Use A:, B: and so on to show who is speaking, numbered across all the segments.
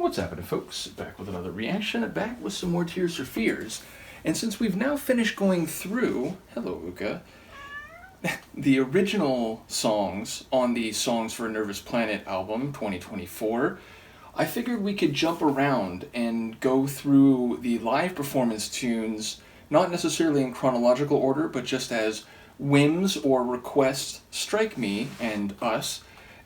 A: What's happening, folks? Back with another reaction, back with some more Tears for Fears. And since we've now finished going through, hello Luca, the original songs on the Songs for a Nervous Planet album, 2024, I figured we could jump around and go through the live performance tunes, not necessarily in chronological order, but just as whims or requests strike me and us.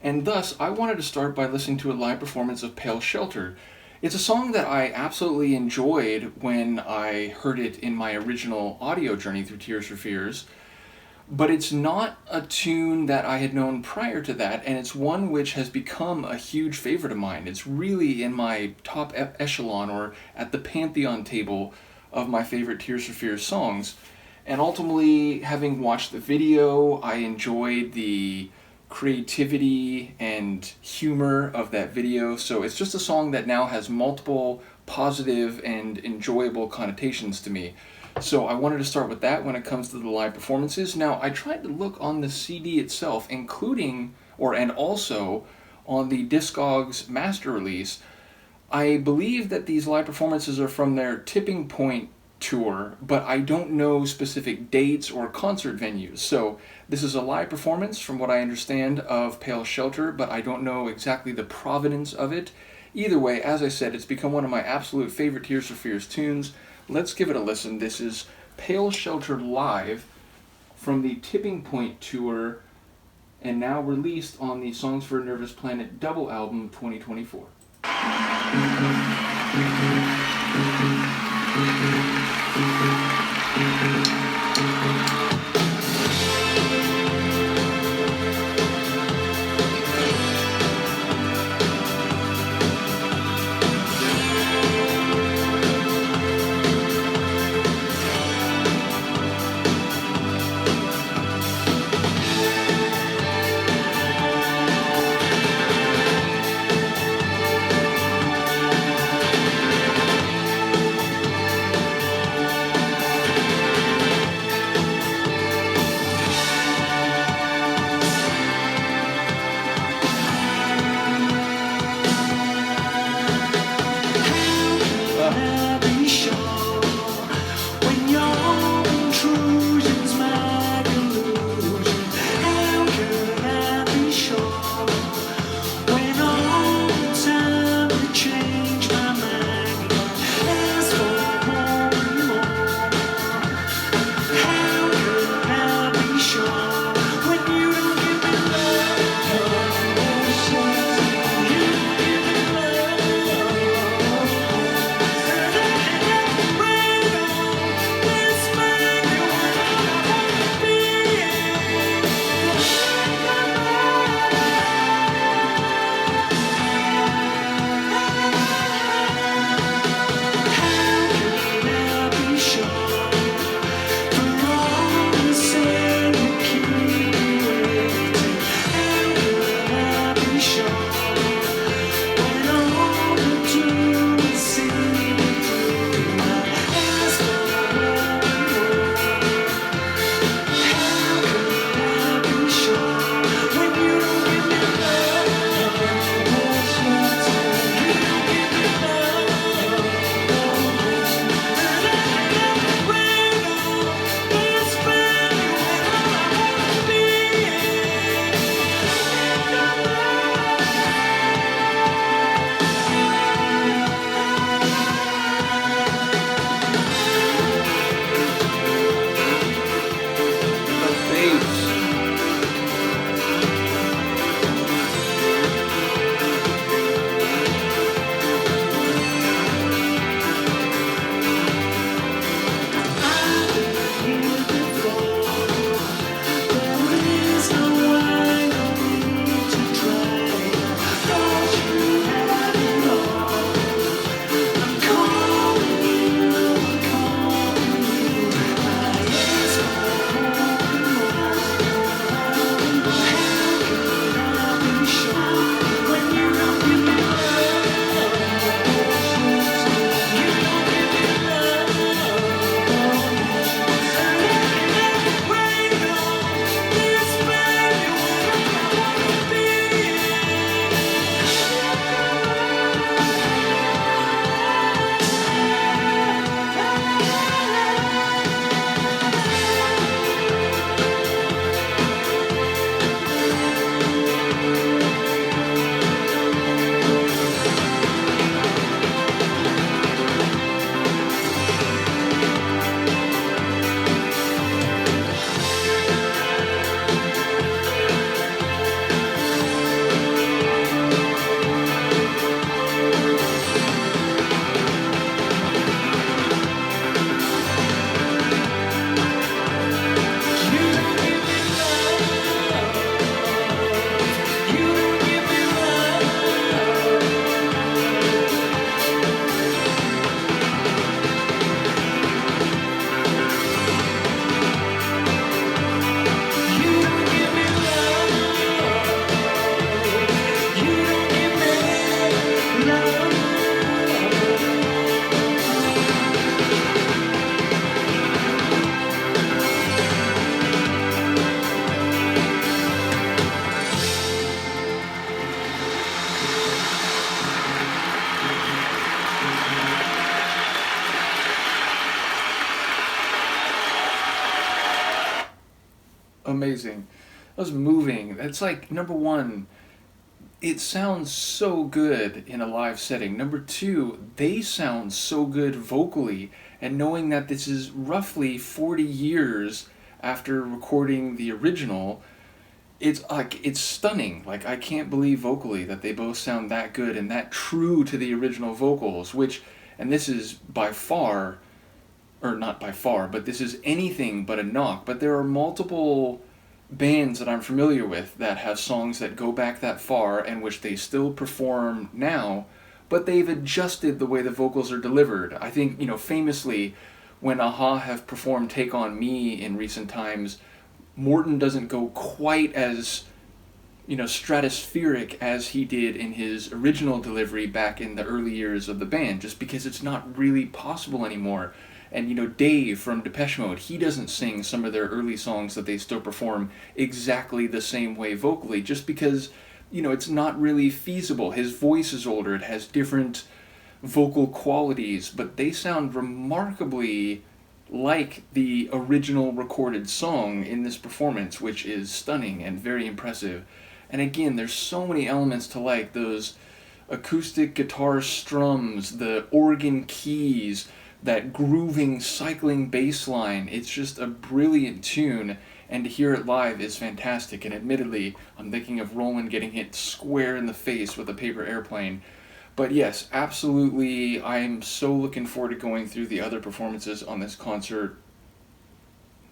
A: And thus, I wanted to start by listening to a live performance of Pale Shelter. It's a song that I absolutely enjoyed when I heard it in my original audio journey through Tears for Fears, but it's not a tune that I had known prior to that, and it's one which has become a huge favorite of mine. It's really in my top echelon, or at the pantheon table, of my favorite Tears for Fears songs. And ultimately, having watched the video, I enjoyed the creativity and humor of that video. So it's just a song that now has multiple positive and enjoyable connotations to me. So I wanted to start with that when it comes to the live performances. Now, I tried to look on the CD itself, including, and also on the Discogs master release. I believe that these live performances are from their Tipping Point tour, but I don't know specific dates or concert venues. So this is a live performance, from what I understand, of Pale Shelter, but I don't know exactly the provenance of it. Either way, as I said, it's become one of my absolute favorite Tears for Fears tunes. Let's give it a listen. This is Pale Shelter live from the Tipping Point tour, and now released on the Songs for a Nervous Planet double album 2024. amazing. That was moving. It's like, number one, it sounds so good in a live setting. Number two, they sound so good vocally. And knowing that this is roughly 40 years after recording the original, it's stunning. Like, I can't believe vocally that they both sound that good and that true to the original vocals, which, and this is by far, or not by far, but this is anything but a knock. But there are multiple bands that I'm familiar with that have songs that go back that far and which they still perform now, but they've adjusted the way the vocals are delivered. I think, famously, when a-ha have performed Take On Me in recent times, Morton doesn't go quite as, stratospheric as he did in his original delivery back in the early years of the band, just because it's not really possible anymore. And, Dave from Depeche Mode, he doesn't sing some of their early songs that they still perform exactly the same way vocally, just because, it's not really feasible. His voice is older, it has different vocal qualities, but they sound remarkably like the original recorded song in this performance, which is stunning and very impressive. And again, there's so many elements to like. Those acoustic guitar strums, the organ keys, that grooving, cycling bass line. It's just a brilliant tune, and to hear it live is fantastic. And admittedly, I'm thinking of Roland getting hit square in the face with a paper airplane. But yes, absolutely, I'm so looking forward to going through the other performances on this concert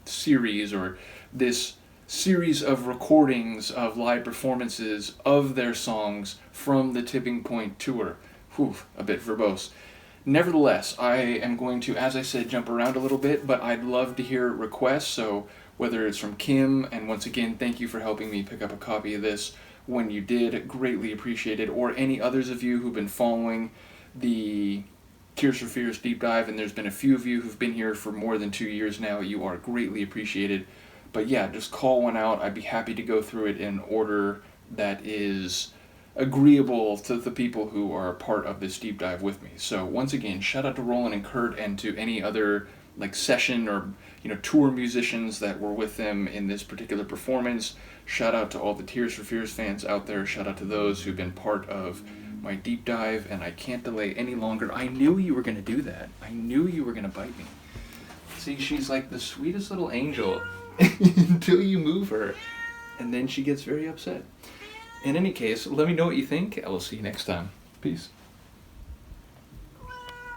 A: series, or this series of recordings of live performances of their songs from the Tipping Point tour. Whew, a bit verbose. Nevertheless, I am going to, as I said, jump around a little bit, but I'd love to hear requests, so whether it's from Kim, and once again, thank you for helping me pick up a copy of this when you did, greatly appreciated, or any others of you who've been following the Tears for Fears deep dive, and there's been a few of you who've been here for more than 2 years now, you are greatly appreciated. But yeah, just call one out. I'd be happy to go through it in order that is agreeable to the people who are a part of this deep dive with me. So once again, shout out to Roland and Kurt, and to any other session or tour musicians that were with them in this particular performance. Shout out to all the Tears for Fears fans out there. Shout out to those who've been part of my deep dive, and I can't delay any longer. I knew you were going to do that. I knew you were going to bite me. See, she's like the sweetest little angel until you move her, and then she gets very upset. In any case, let me know what you think. I will see you next time. Peace.